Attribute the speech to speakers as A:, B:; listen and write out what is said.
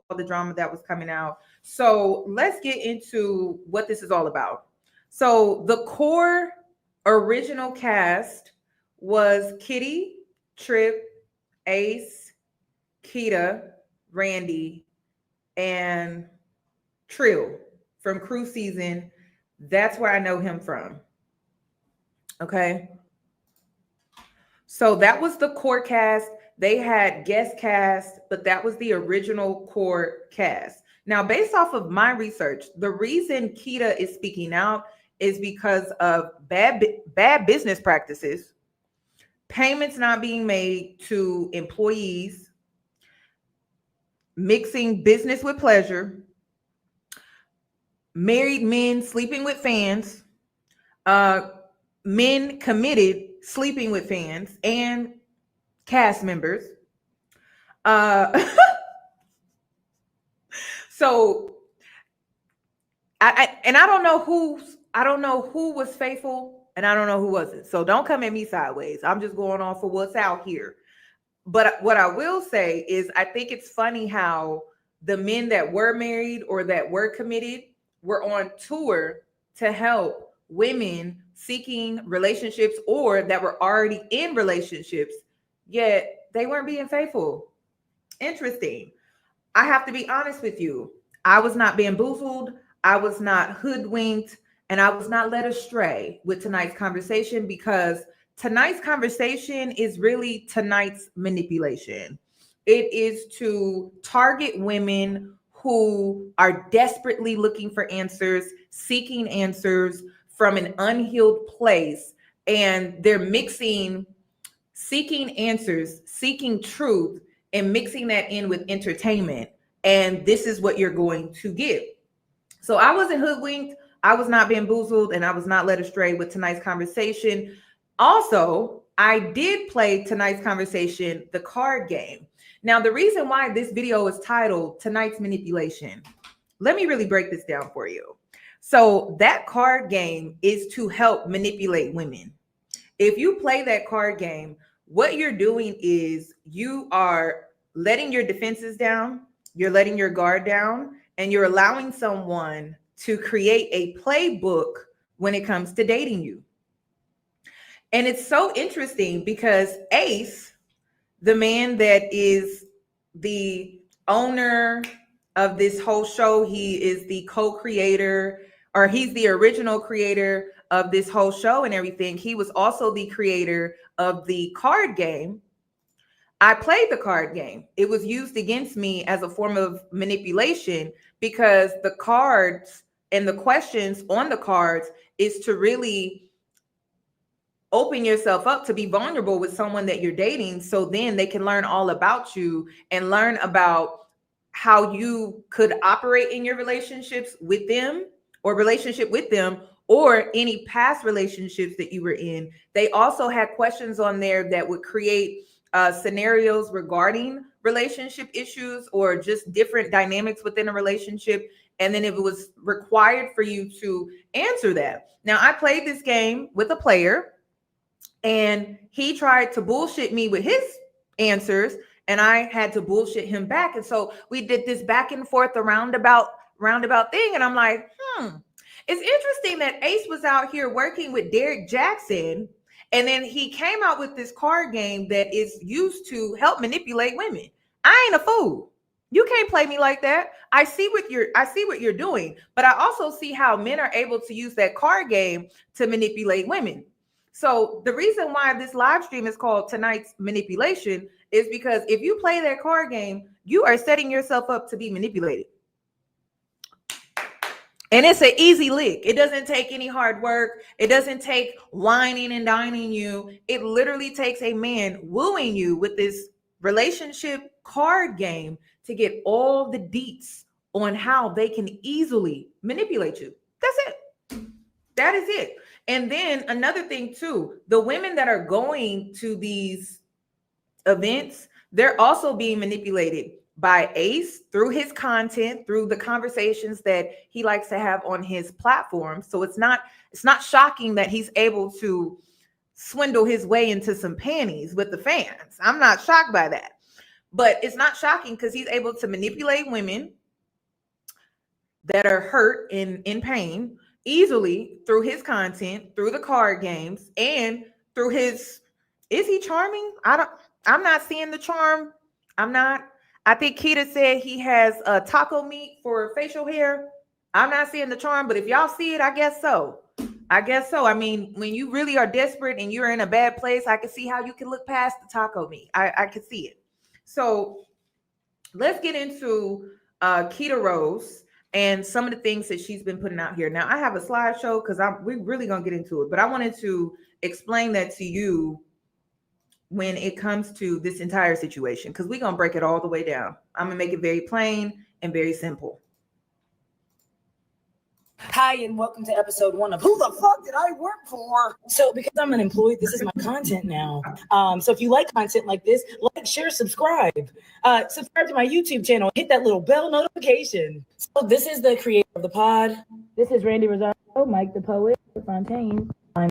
A: all the drama that was coming out. So let's get into what this is all about. So the core original cast was Kitty, Trip, Ace, Keita, Randy, and Trill from Crew Season. That's where I know him from. Okay. So that was the core cast. They had guest cast, but that was the original core cast. Now, based off of my research, the reason Keita is speaking out is because of bad business practices, payments not being made to employees, mixing business with pleasure, married men sleeping with fans, men committed sleeping with fans and cast members. So I don't know who was faithful and I don't know who wasn't. So don't come at me sideways. I'm just going on for what's out here. But what I will say is I think it's funny how the men that were married or that were committed were on tour to help women seeking relationships or that were already in relationships, yet they weren't being faithful. Interesting. I have to be honest with you. I was not bamboozled. I was not hoodwinked, and I was not led astray with tonight's conversation because tonight's conversation is really tonight's manipulation. It is to target women who are desperately looking for answers, seeking answers from an unhealed place, and they're mixing seeking answers, seeking truth, and mixing that in with entertainment. And this is what you're going to get. So I wasn't hoodwinked, I was not bamboozled, and I was not led astray with tonight's conversation. Also, I did play tonight's conversation, the card game. Now, the reason why this video is titled Tonight's Manipulation, let me really break this down for you. So that card game is to help manipulate women. If you play that card game, what you're doing is you are letting your defenses down, you're letting your guard down, and you're allowing someone to create a playbook when it comes to dating you. And it's so interesting because Ace, the man that is the owner of this whole show, he is the co-creator, or he's the original creator of this whole show and everything. He was also the creator of the card game. I played the card game. It was used against me as a form of manipulation because the cards and the questions on the cards is to really open yourself up to be vulnerable with someone that you're dating, so then they can learn all about you and learn about how you could operate in your relationships with them or relationship with them or any past relationships that you were in. They also had questions on there that would create scenarios regarding relationship issues or just different dynamics within a relationship. And then it was required for you to answer that. Now, I played this game with a player and he tried to bullshit me with his answers and I had to bullshit him back. And so we did this back and forth, a roundabout thing. And I'm like, it's interesting that Ace was out here working with Derek Jackson. And then he came out with this card game that is used to help manipulate women. I ain't a fool. You can't play me like that. I see what you're doing, but I also see how men are able to use that card game to manipulate women. So the reason why this live stream is called Tonight's Manipulation is because if you play that card game, you are setting yourself up to be manipulated. And it's an easy lick. It doesn't take any hard work. It doesn't take whining and dining you. It literally takes a man wooing you with this relationship card game to get all the deets on how they can easily manipulate you. That's it. That is it. And then another thing too, the women that are going to these events, they're also being manipulated by Ace through his content, through the conversations that he likes to have on his platform. So it's not shocking that he's able to swindle his way into some panties with the fans. I'm not shocked by that. But it's not shocking because he's able to manipulate women that are hurt and in pain easily through his content, through the card games, and through his. Is he charming? I'm not seeing the charm. I'm not. I think Keita said he has taco meat for facial hair. I'm not seeing the charm, but if y'all see it, I guess so. I guess so. I mean, when you really are desperate and you're in a bad place, I can see how you can look past the taco meat. I can see it. So let's get into Keita Rose and some of the things that she's been putting out here. Now, I have a slideshow because we're really gonna get into it, but I wanted to explain that to you when it comes to this entire situation, because we're gonna break it all the way down. I'm gonna make it very plain and very simple.
B: Hi, and welcome to episode 1 of Who the Fuck Did I Work For? So because I'm unemployed, this is my content now. So if you like content like this, like, share, subscribe. Subscribe to my YouTube channel. Hit that little bell notification. So this is the creator of the pod. This is Randy Rosario, Mike the Poet, Fontaine.